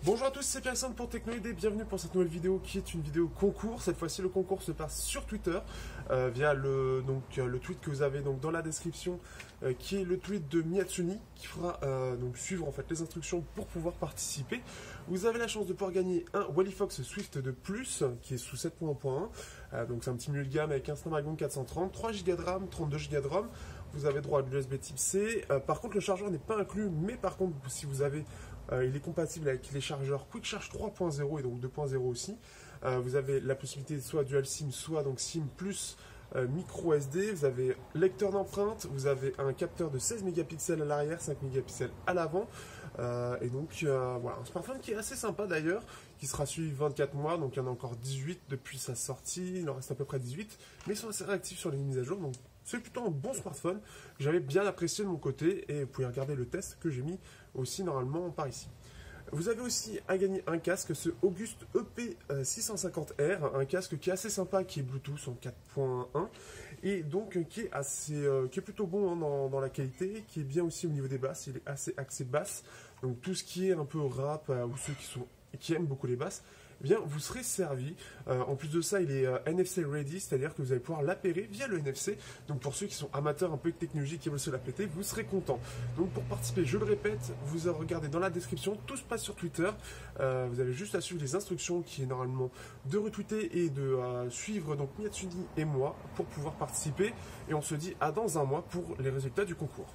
Bonjour à tous, c'est Pierre pour Technoid et bienvenue pour cette nouvelle vidéo qui est une vidéo concours. Cette fois-ci, le concours se passe sur Twitter via le tweet que vous avez donc dans la description, qui est le tweet de Miyatsuni qui fera suivre en fait les instructions pour pouvoir participer. Vous avez la chance de pouvoir gagner un Walifox Swift de plus qui est sous 7.1.1. Donc c'est un petit milieu de gamme avec un Snapdragon 430, 3 Go de RAM, 32 Go de ROM. Vous avez droit à l'USB type C. Par contre, le chargeur n'est pas inclus, mais par contre, si vous avez il est compatible avec les chargeurs Quick Charge 3.0 et donc 2.0 aussi. Vous avez la possibilité soit Dual SIM, soit donc SIM plus micro SD. Vous avez lecteur d'empreintes, vous avez un capteur de 16 mégapixels à l'arrière, 5 mégapixels à l'avant. Et donc voilà, un smartphone qui est assez sympa d'ailleurs, qui sera suivi 24 mois, donc il y en a encore 18 depuis sa sortie, il en reste à peu près 18, mais ils sont assez réactifs sur les mises à jour, donc c'est plutôt un bon smartphone que j'avais bien apprécié de mon côté, et vous pouvez regarder le test que j'ai mis aussi normalement par ici. Vous avez aussi à gagner un casque, ce Auguste EP650R, un casque qui est assez sympa, qui est Bluetooth en 4.1 et donc qui est plutôt bon hein, dans la qualité, qui est bien aussi au niveau des basses, il est assez axé basse, donc tout ce qui est un peu rap ou ceux qui aiment beaucoup les basses, eh bien vous serez servi. En plus de ça, il est NFC ready, c'est-à-dire que vous allez pouvoir l'appairer via le NFC. Donc pour ceux qui sont amateurs un peu de technologie qui veulent se la péter, vous serez contents. Donc pour participer, je le répète, vous regardez dans la description, tout se passe sur Twitter. Vous avez juste à suivre les instructions qui est normalement de retweeter et de suivre donc Miyatsuni et moi pour pouvoir participer. Et on se dit à dans un mois pour les résultats du concours.